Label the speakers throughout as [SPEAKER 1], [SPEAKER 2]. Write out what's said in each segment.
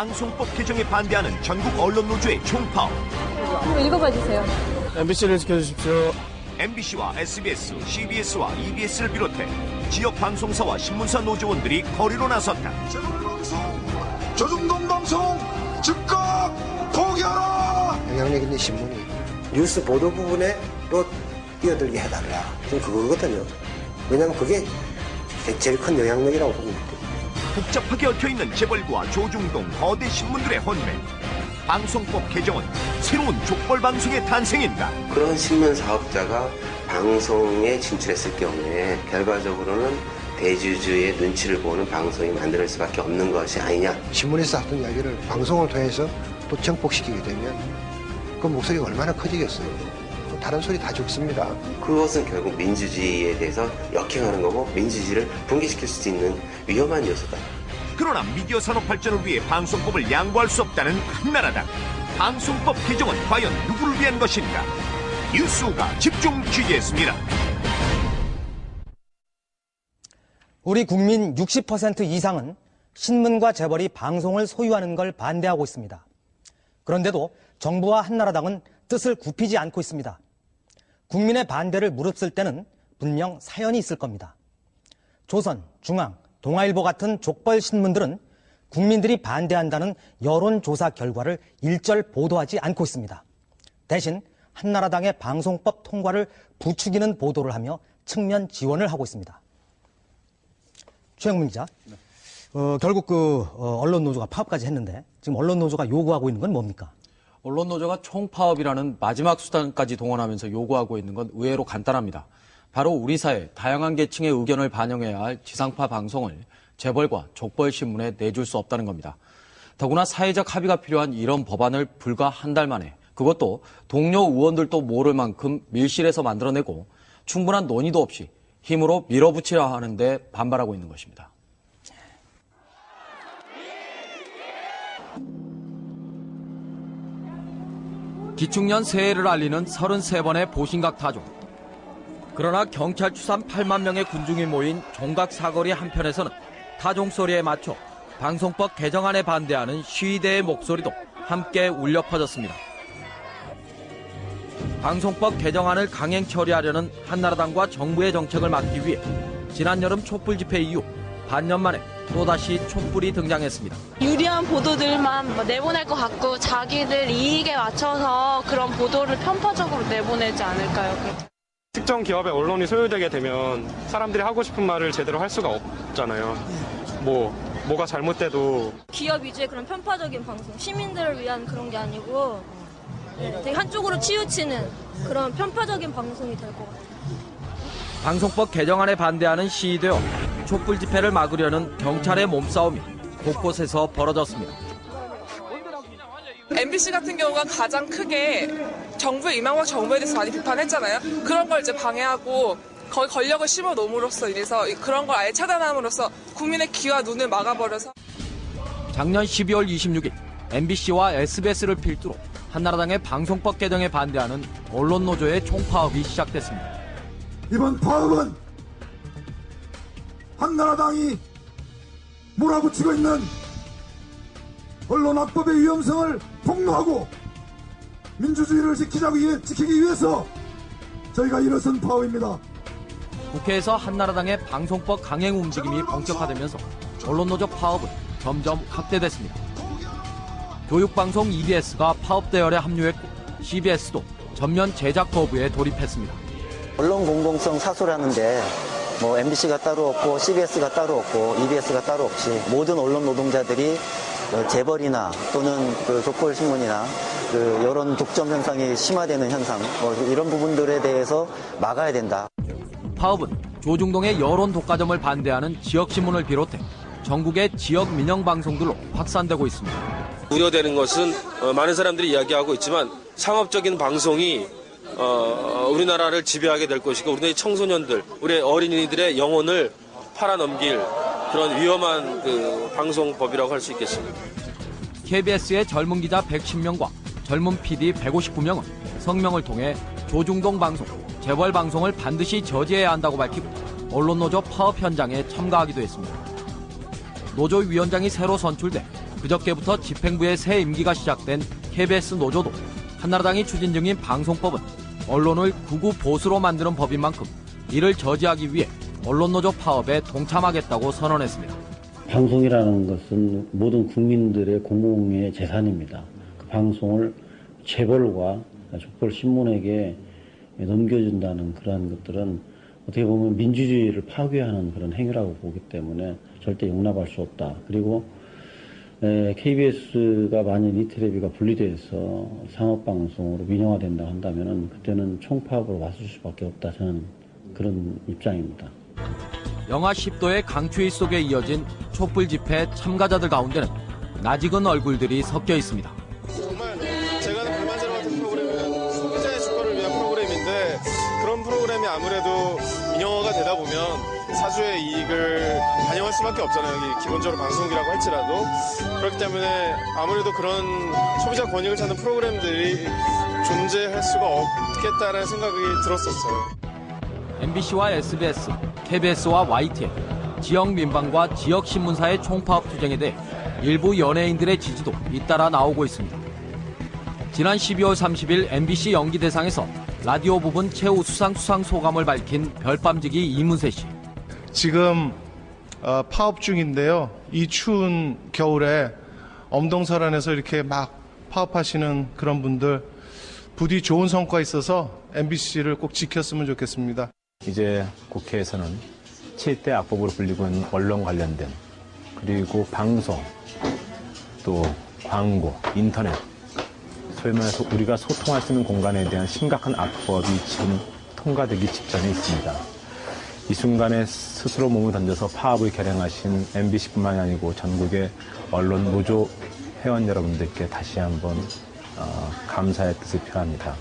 [SPEAKER 1] 방송법 개정에 반대하는 전국 언론노조의 총파업.
[SPEAKER 2] 읽어봐 주세요.
[SPEAKER 3] MBC를 지켜주십시오.
[SPEAKER 1] MBC와 SBS, CBS와 EBS를 비롯해 지역 방송사와 신문사 노조원들이 거리로 나섰다.
[SPEAKER 4] 방송, 조중동 방송 즉각 포기하라!
[SPEAKER 5] 영향력 있는 신문이 뉴스 보도 부분에 또 뛰어들게 해달라. 지금 그거거든요. 왜냐하면 그게 제일 큰 영향력이라고 보고 있거든요.
[SPEAKER 1] 복잡하게 얽혀있는 재벌과 조중동 거대 신문들의 혼매. 방송법 개정은 새로운 족벌 방송의 탄생인가?
[SPEAKER 6] 그런 신문 사업자가 방송에 진출했을 경우에 결과적으로는 대주주의 눈치를 보는 방송이 만들 수밖에 없는 것이 아니냐.
[SPEAKER 5] 신문에서 하던 이야기를 방송을 통해서 또 정복시키게 되면 그 목소리가 얼마나 커지겠어요. 다른 소리 다 죽습니다.
[SPEAKER 6] 그것은 결국 민주주의에 대해서 역행하는 거고 민주주의를 붕괴시킬 수 있는 위험한 요소다.
[SPEAKER 1] 그러나 미디어 산업 발전을 위해 방송법을 양보할 수 없다는 한나라당. 방송법 개정은 과연 누구를 위한 것인가? 뉴스가 집중 취재했습니다.
[SPEAKER 7] 우리 국민 60% 이상은 신문과 재벌이 방송을 소유하는 걸 반대하고 있습니다. 그런데도 정부와 한나라당은 뜻을 굽히지 않고 있습니다. 국민의 반대를 무릅쓸 때는 분명 사연이 있을 겁니다. 조선, 중앙, 동아일보 같은 족벌 신문들은 국민들이 반대한다는 여론조사 결과를 일절 보도하지 않고 있습니다. 대신 한나라당의 방송법 통과를 부추기는 보도를 하며 측면 지원을 하고 있습니다. 최영문 기자, 결국 언론노조가 파업까지 했는데 지금 언론노조가 요구하고 있는 건 뭡니까?
[SPEAKER 8] 언론노조가 총파업이라는 마지막 수단까지 동원하면서 요구하고 있는 건 의외로 간단합니다. 바로 우리 사회 다양한 계층의 의견을 반영해야 할 지상파 방송을 재벌과 족벌 신문에 내줄 수 없다는 겁니다. 더구나 사회적 합의가 필요한 이런 법안을 불과 한 달 만에, 그것도 동료 의원들도 모를 만큼 밀실에서 만들어내고 충분한 논의도 없이 힘으로 밀어붙이려 하는데 반발하고 있는 것입니다. 기축년 새해를 알리는 33번의 보신각 타종. 그러나 경찰 추산 8만 명의 군중이 모인 종각 사거리 한편에서는 타종 소리에 맞춰 방송법 개정안에 반대하는 시위대의 목소리도 함께 울려 퍼졌습니다. 방송법 개정안을 강행 처리하려는 한나라당과 정부의 정책을 막기 위해 지난 여름 촛불 집회 이후 반년 만에 또다시 촛불이 등장했습니다.
[SPEAKER 9] 유리한 보도들만 내보낼 것 같고 자기들 이익에 맞춰서 그런 보도를 편파적으로 내보내지 않을까요?
[SPEAKER 3] 특정 기업의 언론이 소유되게 되면 사람들이 하고 싶은 말을 제대로 할 수가 없잖아요. 뭐가 잘못돼도.
[SPEAKER 2] 기업 위주의 그런 편파적인 방송, 시민들을 위한 그런 게 아니고 되게 한쪽으로 치우치는 그런 편파적인 방송이 될 것 같아요.
[SPEAKER 8] 방송법 개정안에 반대하는 시위대와 촛불 집회를 막으려는 경찰의 몸싸움이 곳곳에서 벌어졌습니다.
[SPEAKER 10] MBC 같은 경우가 가장 크게 이명박 정부에 대해서 많이 비판했잖아요. 그런 걸 이제 방해하고 거기 권력을 심어놓음으로써 인해서 그런 걸 아예 차단함으로써 국민의 귀와 눈을 막아버려서.
[SPEAKER 8] 작년 12월 26일 MBC와 SBS를 필두로 한나라당의 방송법 개정에 반대하는 언론노조의 총파업이 시작됐습니다.
[SPEAKER 4] 이번 파업은 한나라당이 몰아붙이고 있는 언론악법의 위험성을 폭로하고 민주주의를 지키기 위해서 저희가 일어선 파업입니다.
[SPEAKER 8] 국회에서 한나라당의 방송법 강행 움직임이 본격화되면서 언론노조 파업은 점점 확대됐습니다. 교육방송 EBS가 파업 대열에 합류했고 CBS도 전면 제작 거부에 돌입했습니다.
[SPEAKER 11] 언론 공공성 사소라는데 MBC가 따로 없고 CBS가 따로 없고 EBS가 따로 없이 모든 언론 노동자들이 재벌이나 또는 족벌 신문이나 여론 독점 현상이 심화되는 현상 이런 부분들에 대해서 막아야 된다.
[SPEAKER 8] 파업은 조중동의 여론 독과점을 반대하는 지역신문을 비롯해 전국의 지역 민영 방송들로 확산되고 있습니다.
[SPEAKER 12] 우려되는 것은 많은 사람들이 이야기하고 있지만 상업적인 방송이 우리나라를 지배하게 될 것이고 우리나라의 청소년들, 우리 어린이들의 영혼을 팔아넘길 그런 위험한 방송법이라고 할 수 있겠습니다.
[SPEAKER 8] KBS의 젊은 기자 110명과 젊은 PD 159명은 성명을 통해 조중동 방송, 재벌 방송을 반드시 저지해야 한다고 밝히고 언론노조 파업 현장에 참가하기도 했습니다. 노조 위원장이 새로 선출돼 그저께부터 집행부의 새 임기가 시작된 KBS 노조도 한나라당이 추진 중인 방송법은 언론을 극우 보수로 만드는 법인 만큼 이를 저지하기 위해 언론노조 파업에 동참하겠다고 선언했습니다.
[SPEAKER 13] 방송이라는 것은 모든 국민들의 공공의 재산입니다. 그 방송을 재벌과 족벌 신문에게 넘겨준다는 그러한 것들은 어떻게 보면 민주주의를 파괴하는 그런 행위라고 보기 때문에 절대 용납할 수 없다. 그리고 KBS가 만약 이태레비가 분리돼서 상업방송으로 민영화된다 한다면 그때는 총파업으로 맞설 수밖에 없다. 저는 그런 입장입니다.
[SPEAKER 8] 영하 10도의 강추위 속에 이어진 촛불 집회 참가자들 가운데는 낯익은 얼굴들이 섞여 있습니다.
[SPEAKER 14] 정말 제가 하는 불만제로 같은 프로그램은 소비자의 주권을 위한 프로그램인데 그런 프로그램이 아무래도 민영화가 되다 보면 사주의 이익을 반영할 수밖에 없잖아요. 이게 기본적으로 방송이라고 할지라도. 그렇기 때문에 아무래도 그런 소비자 권익을 찾는 프로그램들이 존재할 수가 없겠다라는 생각이 들었었어요.
[SPEAKER 8] MBC와 SBS, KBS와 YTN, 지역 민방과 지역 신문사의 총파업 투쟁에 대해 일부 연예인들의 지지도 잇따라 나오고 있습니다. 지난 12월 30일 MBC 연기대상에서 라디오 부분 최우수상 수상 소감을 밝힌 별밤지기 이문세 씨.
[SPEAKER 15] 지금 파업 중인데요. 이 추운 겨울에 엄동설안에서 이렇게 막 파업하시는 그런 분들 부디 좋은 성과 있어서 MBC를 꼭 지켰으면 좋겠습니다.
[SPEAKER 16] 이제 국회에서는 7대 악법으로 불리고 있는 언론 관련된 그리고 방송 또 광고, 인터넷 소위 말해서 우리가 소통할 수 있는 공간에 대한 심각한 악법이 지금 통과되기 직전에 있습니다. 이 순간에 스스로 몸을 던져서 파업을 결행하신 MBC뿐만이 아니고 전국의 언론 노조 회원 여러분들께 다시 한번 감사의 뜻을 표합니다.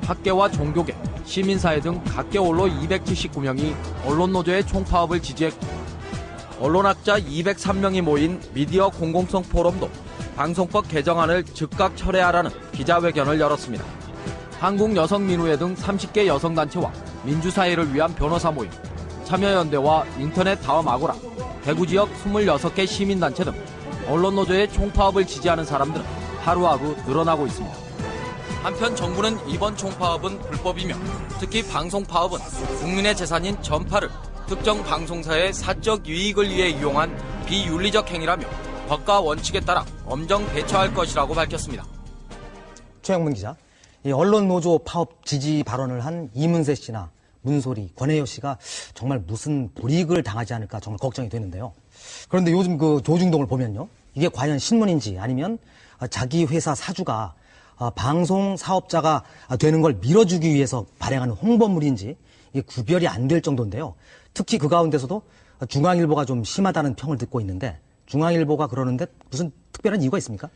[SPEAKER 8] 학계와 종교계, 시민사회 등 각계 언론 279명이 언론노조의 총파업을 지지했고 언론학자 203명이 모인 미디어 공공성 포럼도 방송법 개정안을 즉각 철회하라는 기자회견을 열었습니다. 한국여성민우회 등 30개 여성단체와 민주사회를 위한 변호사 모임, 참여연대와 인터넷 다음 아고라, 대구 지역 26개 시민단체 등 언론노조의 총파업을 지지하는 사람들은 하루하루 늘어나고 있습니다. 한편 정부는 이번 총파업은 불법이며 특히 방송파업은 국민의 재산인 전파를 특정 방송사의 사적 유익을 위해 이용한 비윤리적 행위라며 법과 원칙에 따라 엄정 대처할 것이라고 밝혔습니다.
[SPEAKER 7] 최영문 기자, 이 언론노조 파업 지지 발언을 한 이문세 씨나 문소리, 권혜여 씨가 정말 무슨 불이익을 당하지 않을까 정말 걱정이 되는데요. 그런데 요즘 그 조중동을 보면요. 이게 과연 신문인지 아니면 자기 회사 사주가 방송 사업자가 되는 걸 밀어주기 위해서 발행하는 홍보물인지 이게 구별이 안 될 정도인데요. 특히 그 가운데서도 중앙일보가 좀 심하다는 평을 듣고 있는데 중앙일보가 그러는데 무슨 특별한 이유가 있습니까?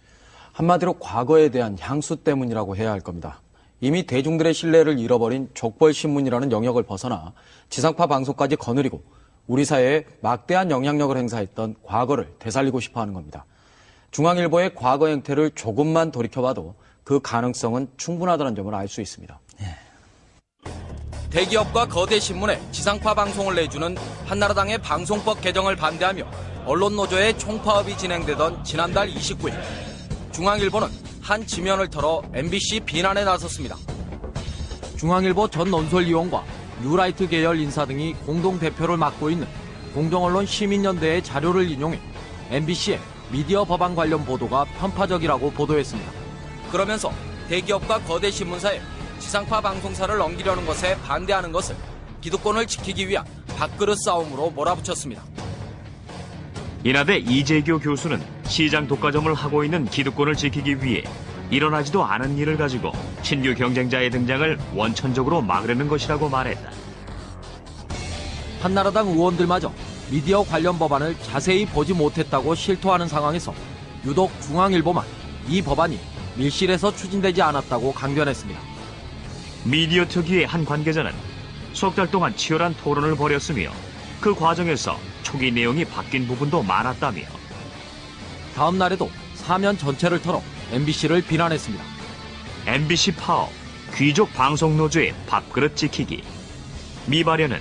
[SPEAKER 8] 한마디로 과거에 대한 향수 때문이라고 해야 할 겁니다. 이미 대중들의 신뢰를 잃어버린 족벌신문이라는 영역을 벗어나 지상파 방송까지 거느리고 우리 사회에 막대한 영향력을 행사했던 과거를 되살리고 싶어하는 겁니다. 중앙일보의 과거 행태를 조금만 돌이켜봐도 그 가능성은 충분하다는 점을 알 수 있습니다. 대기업과 거대 신문에 지상파 방송을 내주는 한나라당의 방송법 개정을 반대하며 언론노조의 총파업이 진행되던 지난달 29일 중앙일보는 한 지면을 털어 MBC 비난에 나섰습니다. 중앙일보 전 논설위원과 뉴라이트 계열 인사 등이 공동대표를 맡고 있는 공정언론 시민연대의 자료를 인용해 MBC의 미디어 법안 관련 보도가 편파적이라고 보도했습니다. 그러면서 대기업과 거대 신문사에 지상파 방송사를 넘기려는 것에 반대하는 것을 기득권을 지키기 위한 밥그릇 싸움으로 몰아붙였습니다.
[SPEAKER 17] 인하대 이재교 교수는 시장 독과점을 하고 있는 기득권을 지키기 위해 일어나지도 않은 일을 가지고 신규 경쟁자의 등장을 원천적으로 막으려는 것이라고 말했다.
[SPEAKER 8] 한나라당 의원들마저 미디어 관련 법안을 자세히 보지 못했다고 실토하는 상황에서 유독 중앙일보만 이 법안이 밀실에서 추진되지 않았다고 강변했습니다.
[SPEAKER 17] 미디어 특위의 한 관계자는 석 달 동안 치열한 토론을 벌였으며 그 과정에서 초기 내용이 바뀐 부분도 많았다며
[SPEAKER 8] 다음 날에도 사면 전체를 털어 MBC를 비난했습니다.
[SPEAKER 17] MBC 파업, 귀족 방송노조의 밥그릇 지키기. 미 발언은